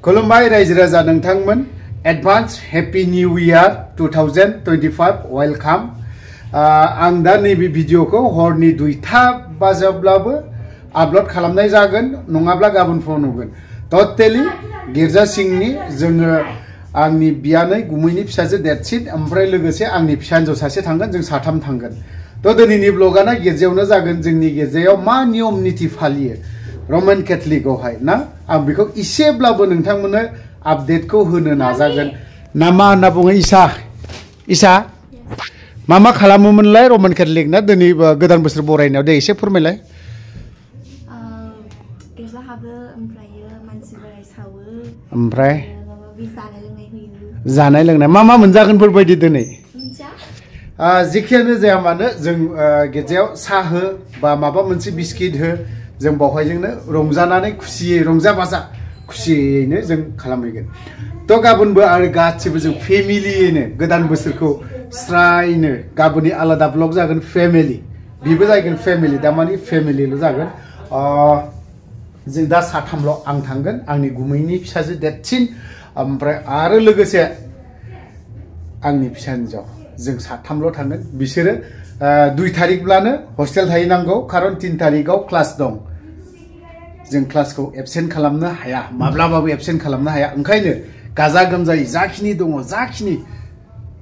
खुलुमबाय रायजो राजा नोंथांमोन advance happy new year 2025 welcome आं दा नैबे भिडिअखौ हरनि 2टा बाजाब्लाबो आपलोड खालामनाय जागोन नङाब्ला गाबोन फुङाव नुगोन टटेलि गिर्जा सिंनि जोङो आंनि बियानै गुमैनि फिसाजो देरसिन ओमफ्राय लोगोसे आंनि फिसाजो सासे थांगोन जों साथाम थांगोन तो दिनैनि ब्लगाना गिर्जायावनो जागोन जोंनि गिर्जायाव मा नियम नीति फालियो रमान कैथलिकआवहाय ना आं बेखौ इसेब्लाबो नोंथांमोननो आपडेटखौ होनो नाजागोन ना मा होनना बुङो इसा मा खालामोमोनलाय रमान कैथलिक ना दिनै गोदान बोसोर बरायनायाव दे एसे फोरमायलाय गिर्जा हाबो ओमफ्रायो मानसि बोराय सावो ओमफ्राय जानाय लोंनाय होयो जानाय लोंनाय मा मोनजागोनफोर बायदि दिनै जिखियानो जाया मानो जों गिर्जायाव साहा हो बा माबा मोनसे बिस्किट हो जों बावहायजोंनो रंजानानै खुसियै रंजा बाजा खुसियैनो जों खालामहैगोन तो गाबोनबो आरो गासिबो जों फेमिलियैनो गोदान बोसोरखौ स्रायनो गाबोननि आलादा ब्लग जागोन फेमिलि बेबो जागोन फेमिलि दामानि फेमिलिल' जागोन जों दा साथामल' आं थांगोन आंनि गुमैनि फिसाजो देरसिन ओमफ्राय आरो लोगोसे आंनि फिसा हिन्जाव जों साथामल' थांगोन बिसोरो 2 तारिखब्लानो हस्टेल थाहैनांगौ खारन 3 तारिखआव क्लास दं जों क्लासखौ एबसेन्ट खालामनो हाया माब्लाबाबो एबसेन्ट खालामनो हाया ओंखायनो गाजा गोमजायै जाखिनि दङ जाखिनि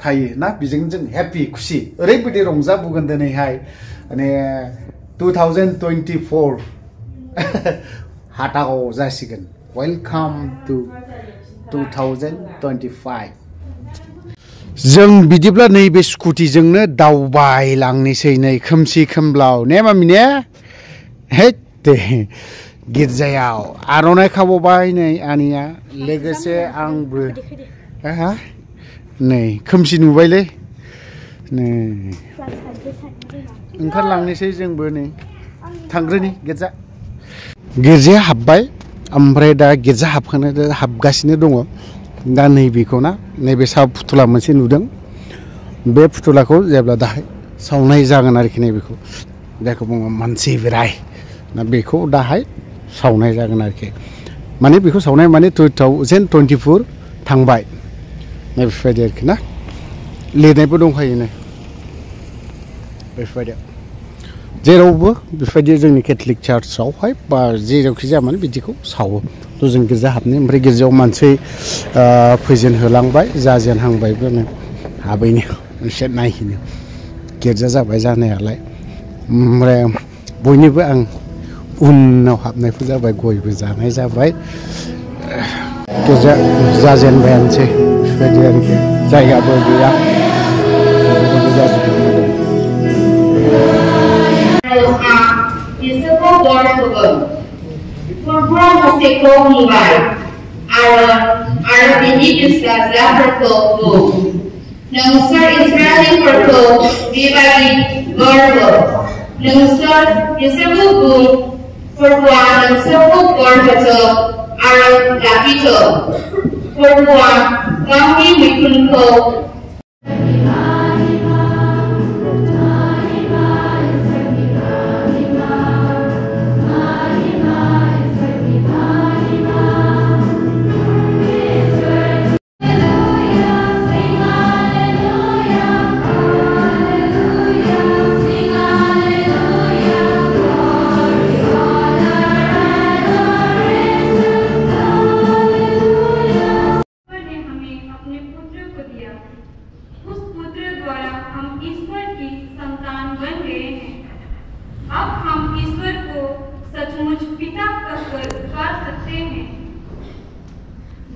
थायो ना बेजों जों हेपि खुसि ओरैबायदि रंजाबोगोन दिनैहाय माने 2024 हाथाव जासिगोन वेलकाम टु 2025 जों बिदिब्ला नैबे स्कुटिजोंनो दावबायलांनोसै नै खोमसि खोमलाव ने मामि ने हे दे गिर्जायाव आर'नाइ खाबावबाय नै आनिया लोगोसे आंबो नै खोमसि नुबायलै नै ओंखारलांनोसै जोंबो नै थांग्रोनि गिर्जाया हाबबाय ओमफ्राय दा गिर्जा हाबगासिनो दङ दा नैबेखौ ना नैबे सा फुथुला मोनसे नुदों बे फुथुलाखौ जेब्ला दाहाय सावनाय जागोन आरोखि नैबेखौ जायखौ बुङो मानसि बोराय ना बेखौ दाहाय सावनाय जागोन आरोखि माने बेखौ सावनाय माने 2024 थांबाय बेफोरबायदि आरोखि ना लिरनायबो दंखायो नै बेफोरबायदि जेरावबो बेफोरबायदि जोंनि केथलिक चार्चआवहाय बा जेरावखि जाया माने बिदिखौ सावो तो जों गिर्जा हाबनो ओमफ्राय गिर्जायाव मानसि फैजेन होलांबाय जाजेनहांबायबो नै हाबैनो एसे नायहैनो गिर्जा जाबाय जानायालाय ओमफ्राय बयनिबो आं उनाव हाबनायफोर जाबाय गयबो जानाय जाबाय गिर्जा जाजेनबायानोसै बेफोरबायदि आरोखि जायगाबो गैया Kurang masiko mulai, ara bini disgaza perko, nungsar Israeli perko, dibagi gorgo, nungsar Yesebu gun, perkua nungsabu gorgo, ara lapito, perkua kami mikunko.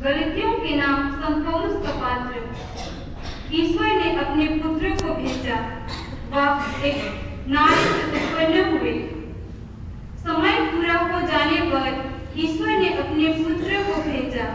गलतियों के नाम संतोष का पात्र ईश्वर ने अपने पुत्र को भेजा वह एक नारी से उत्पन्न हुए समय पूरा हो जाने पर ईश्वर ने अपने पुत्र को भेजा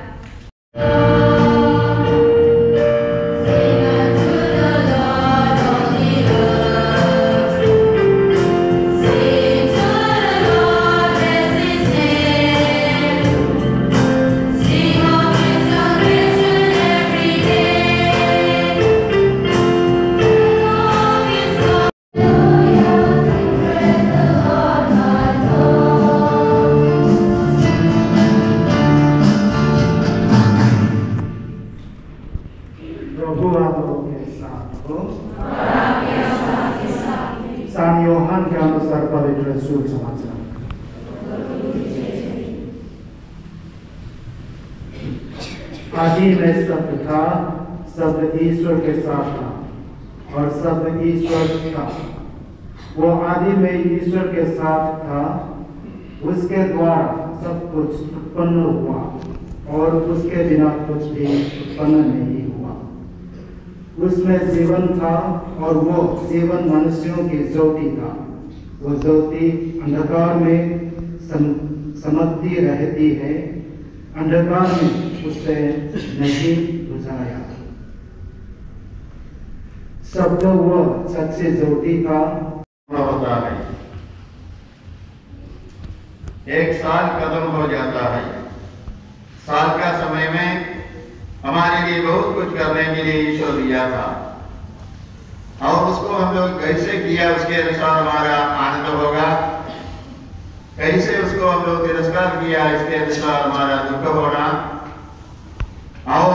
शुभ समाचार। आदि में सब था, सब ईश्वर के साथ था और सब ईश्वर था। वो आदि में ईश्वर के साथ था, उसके द्वारा सब कुछ उत्पन्न हुआ और उसके बिना कुछ भी उत्पन्न नहीं हुआ। उसमें जीवन था और वो जीवन मनुष्यों की ज्योति था। वो ज्योति अंधकार में समझती रहती है, अंधकार में उसे नहीं बुझाया। शब्द वो सच्ची ज्योति था। होता है, एक साल खत्म हो जाता है। साल का समय में हमारे लिए बहुत कुछ करने के लिए ईश्वर दिया था और उसको हम लोग कैसे किया उसके अनुसार हमारा आनंद होगा, कैसे उसको हम लोग तिरस्कार किया इसके अनुसार हमारा दुख होना। और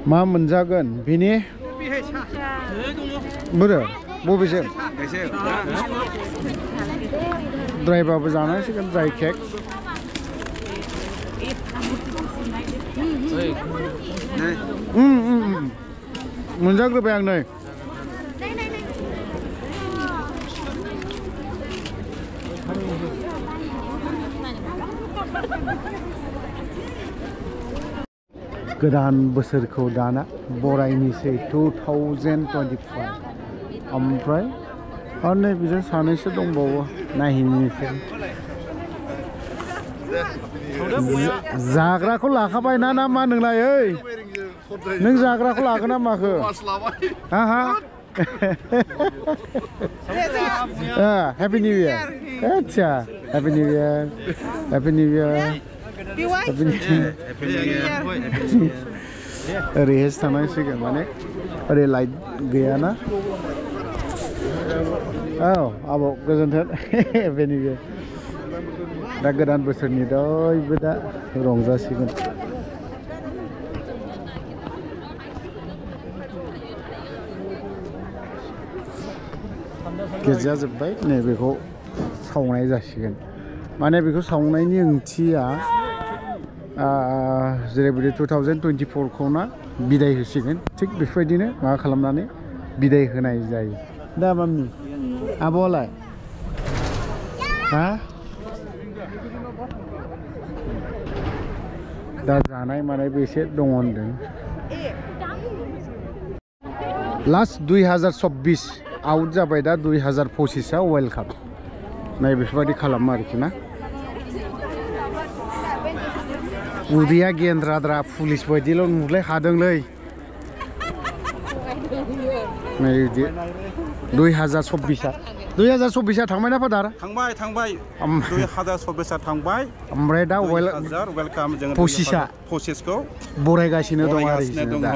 मा मोनजागोन बिनि बोरो बबेसिम ड्राइबाबो जानांसिगोन ड्राइ केक मोनजाग्रोबाय आं नै गोदान बोसोरखौ दाना बरायनिसै 2025 ओमफ्राय आरो नै बिजों सानैसो दंबावो नायहैनोसै जाग्राखौ लाखाबाय ना मा नोंलाय ओइ नों जाग्राखौ लागोन ना माखो हा हा हेपि निउ इयार आच्छा happy new year happy new year ओरैहायसो थांनांसिगोन माने ओरै लाइट गैयाना औ आब' गोजोन्थों हेपि निउ इयार दा गोदान बोसोरनि बयबो दा रंजासिगोन गिर्जा जोब्बाय नैबेखौ सावनाय जासिगोन माने बेखौ सावनायनि ओंथिया जेरैबायदि 2024 खौ ना बिदाय होसिगोन थिग बेफोरबायदिनो माबा खालामनानै बिदाय होनाय जायो दा मामि आब'आलाय हा दा जानाय मानायबो एसे दङ होनदों लास्ट 2024 आउट जाबाय दा 2025 आ वेलकाम नाय बेफोरबायदि खालामो आरोखि ना उदैया गेन्द्राद्रा पुलिस बायदिल' नुलाय हादोंलै नै बिदि 2024 आ थांबाय ना फादार थांबाय 2024 आ थांबाय ओमफ्राय दा वेलकाम जों 25 खौ बरायगासिनो दं आरो दा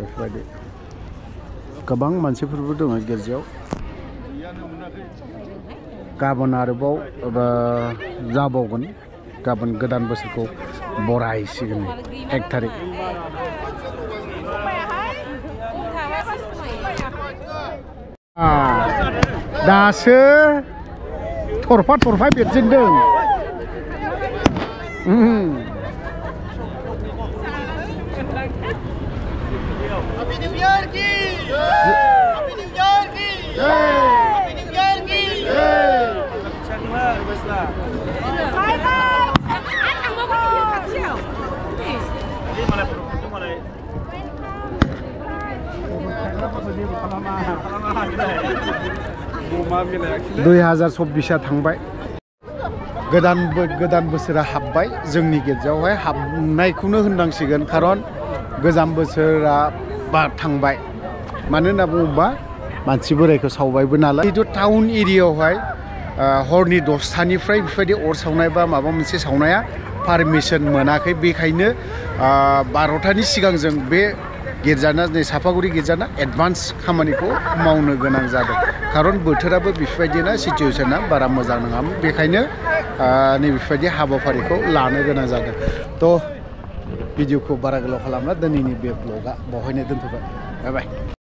बेफोरबायदि गोबां मानसिफोरबो दङ गिर्जायाव गाबोन आरोबाव जाबावगोन गाबोन गोदान बोसोरखौ बरायसिगोन 1 तारिख दासो थरफा थरफा बेरजेनदों दुई हजार 24 थांबाय गोदान बोसोरा हाबबाय जोंनि गिर्जायावहाय हाबनायखौनो होननांसिगोन खारन गोजाम बोसोरा थांबाय मानो होनना बुङोबा मानसि बोराइखौ सावबायबो नालाय जितु टाउन एरियायावहाय हरनि 10टानिफ्राय बेबायदि अर सावनाय बा माबा मोनसे सावनाया पारमिसन मोनाखै बेखायनो 12टानि सिगां जों बे गिर्जाना नै सापागुरि गिर्जाना एडभान्स खामानिखौ मावनो गोनां जादों खारन बोथोराबो बेफोरबायदिना सिचुएसना बारा मोजां नङामोन बेखायनो नैबेफोरबायदि हाबाफारिखौ लानो गोनां जादों थ' भिडिअखौ बारा गोलाव खालामला दिनैनि बे ब्लगा बावहायनो दोनथ'बाय बाय बाय